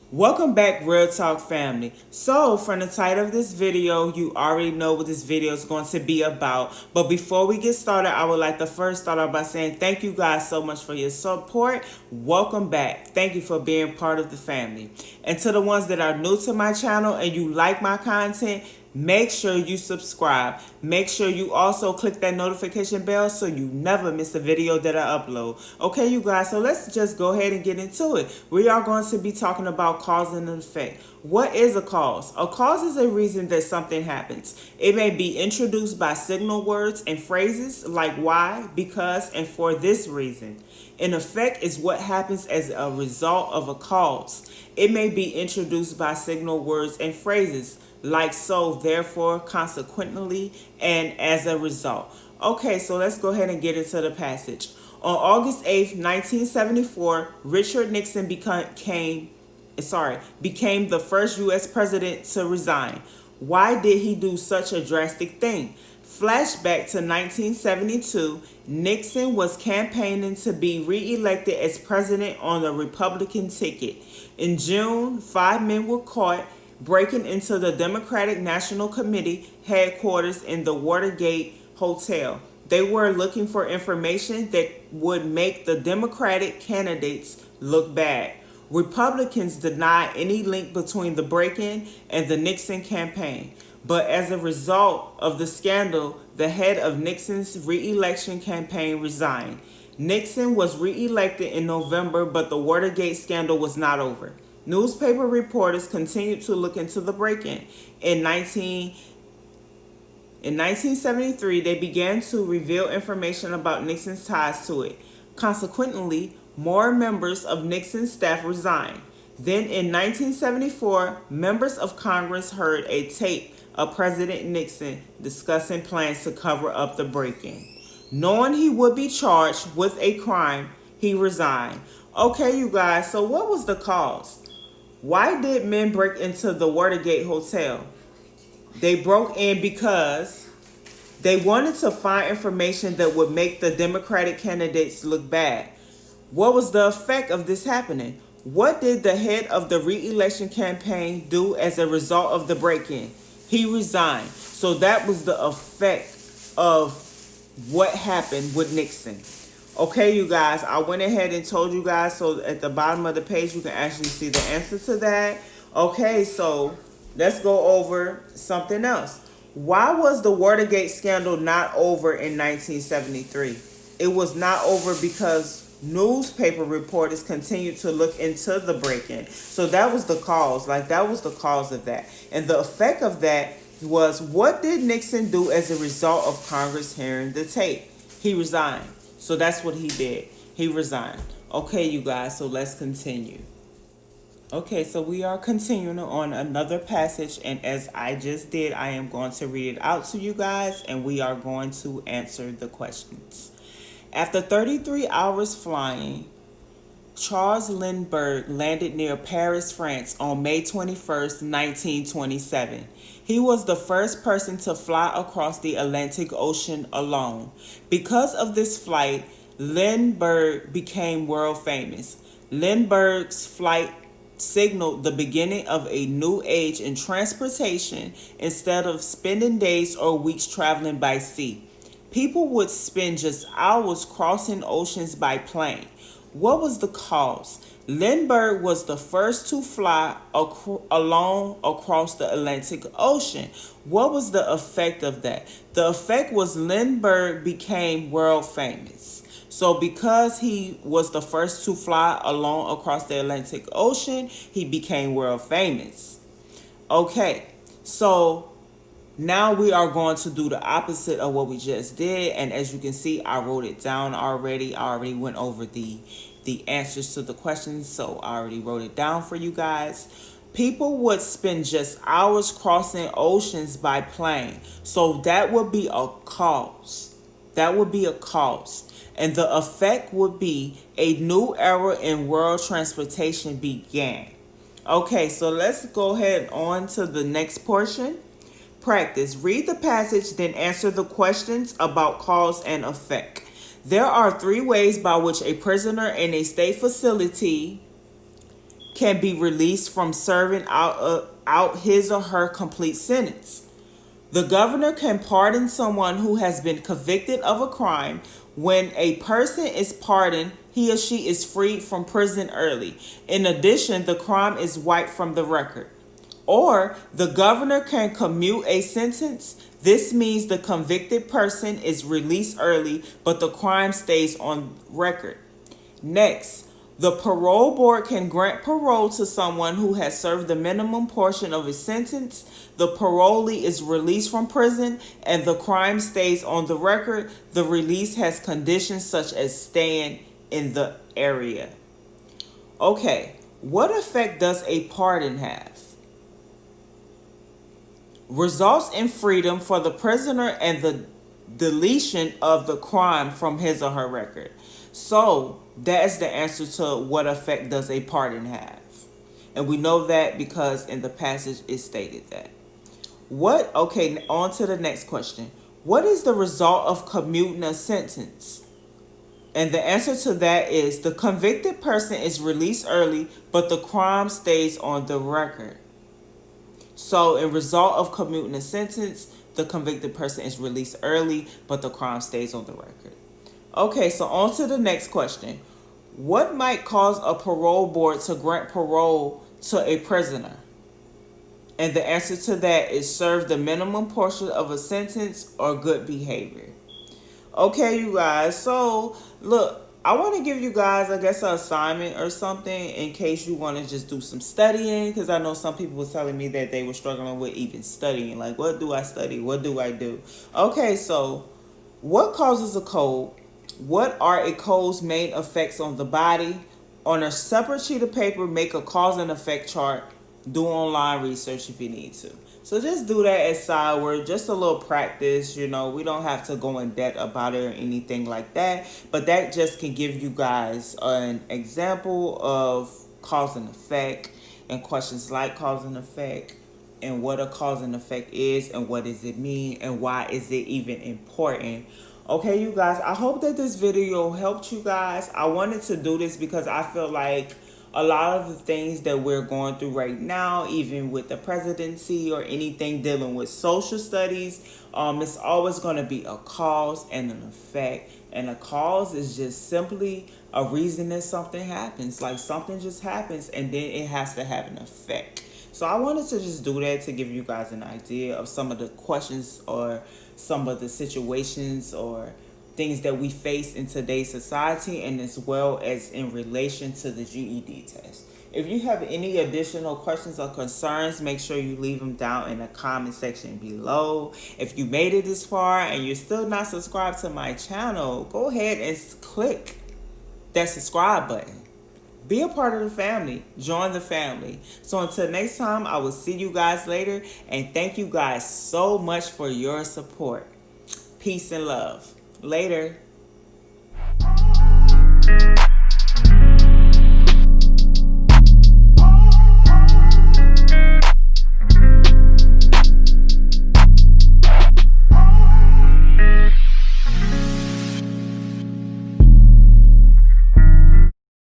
Welcome back, Real Talk family. So from the title of this video, you already know what this video is going to be about. But before we get started, I would like to first start off by saying thank you guys so much for your support. Welcome back. Thank you for being part of the family. And to the ones that are new to my channel and you like my content, make sure you subscribe. Make sure you also click that notification bell so you never miss a video that I upload. Okay, you guys, so let's just go ahead and get into it. We are going to be talking about cause and effect. What is a cause? A cause is a reason that something happens. It may be introduced by signal words and phrases like why, because, and for this reason. An effect is what happens as a result of a cause. It may be introduced by signal words and phrases like so, therefore, consequently, and as a result. Okay, so let's go ahead and get into the passage. On August 8th, 1974, Richard Nixon became the first U.S. president to resign. Why did he do such a drastic thing? Flashback to 1972, Nixon was campaigning to be re-elected as president on the Republican ticket. In June, 5 men were caught breaking into the Democratic National Committee headquarters in the Watergate Hotel. They were looking for information that would make the Democratic candidates look bad. Republicans denied any link between the break-in and the Nixon campaign. But as a result of the scandal, the head of Nixon's re-election campaign resigned. Nixon was re-elected in November, but the Watergate scandal was not over. Newspaper reporters continued to look into the break-in. In 1973, they began to reveal information about Nixon's ties to it. Consequently, more members of Nixon's staff resigned. Then in 1974, members of Congress heard a tape of President Nixon discussing plans to cover up the break-in. Knowing he would be charged with a crime, he resigned. Okay, you guys, so what was the cause? Why did men break into the Watergate Hotel? They broke in because they wanted to find information that would make the Democratic candidates look bad. What was the effect of this happening? What did the head of the re-election campaign do as a result of the break-in? He resigned. So that was the effect of what happened with Nixon. Okay, you guys, I went ahead and told you guys, so at the bottom of the page, you can actually see the answer to that. Okay, so let's go over something else. Why was the Watergate scandal not over in 1973? It was not over because newspaper reporters continued to look into the break-in. So that was the cause. That was the cause of that. And the effect of that was, what did Nixon do as a result of Congress hearing the tape? He resigned. So that's what he did. He resigned. Okay, you guys, so let's continue. Okay, so we are continuing on another passage, and as I just did, I am going to read it out to you guys, and we are going to answer the questions. After 33 hours flying, Charles Lindbergh landed near Paris, France on May 21st, 1927. He was the first person to fly across the Atlantic Ocean alone. Because of this flight, Lindbergh became world famous. Lindbergh's flight signaled the beginning of a new age in transportation. Instead of spending days or weeks traveling by sea, people would spend just hours crossing oceans by plane. What was the cause? Lindbergh was the first to fly alone across the Atlantic Ocean. What was the effect of that? The effect was Lindbergh became world famous. So because he was the first to fly alone across the Atlantic Ocean, he became world famous. Okay, so now we are going to do the opposite of what we just did. And as you can see, I wrote it down already. I already went over the answers to the questions, so I already wrote it down for you guys. People would spend just hours crossing oceans by plane. So that would be a cause. That would be a cause. And the effect would be a new era in world transportation began. Okay, so let's go ahead on to the next portion. Practice. Read the passage, then answer the questions about cause and effect. There are 3 ways by which a prisoner in a state facility can be released from serving out his or her complete sentence. The governor can pardon someone who has been convicted of a crime. When a person is pardoned, he or she is freed from prison early. In addition, the crime is wiped from the record. Or the governor can commute a sentence. This means the convicted person is released early, but the crime stays on record. Next, the parole board can grant parole to someone who has served the minimum portion of his sentence. The parolee is released from prison and the crime stays on the record. The release has conditions such as staying in the area. Okay, what effect does a pardon have? Results in freedom for the prisoner and the deletion of the crime from his or her record. So that's the answer to what effect does a pardon have. And we know that because in the passage it stated that. Okay, on to the next question. What is the result of commuting a sentence? And the answer to that is the convicted person is released early, but the crime stays on the record. So in result of commuting a sentence, the convicted person is released early, but the crime stays on the record. Okay, so on to the next question. What might cause a parole board to grant parole to a prisoner? And the answer to that is serve the minimum portion of a sentence or good behavior. Okay, you guys. So, look, I want to give you guys, I guess, an assignment or something in case you want to just do some studying. Because I know some people were telling me that they were struggling with even studying. Like, what do I study? What do I do? Okay, so what causes a cold? What are a cold's main effects on the body? On a separate sheet of paper, make a cause and effect chart. Do online research if you need to. So just do that as side work, just a little practice. We don't have to go in depth about it or anything like that. But that just can give you guys an example of cause and effect and questions like cause and effect and what a cause and effect is and what does it mean and why is it even important. Okay, you guys, I hope that this video helped you guys. I wanted to do this because I feel like a lot of the things that we're going through right now, even with the presidency or anything dealing with social studies, it's always going to be a cause and an effect. And a cause is just simply a reason that something happens. Like something just happens and then it has to have an effect. So I wanted to just do that to give you guys an idea of some of the questions or some of the situations or things that we face in today's society, and as well as in relation to the GED test. If you have any additional questions or concerns, make sure you leave them down in the comment section below. If you made it this far and you're still not subscribed to my channel, go ahead and click that subscribe button. Be a part of the family. Join the family. So until next time, I will see you guys later. And thank you guys so much for your support. Peace and love. Later.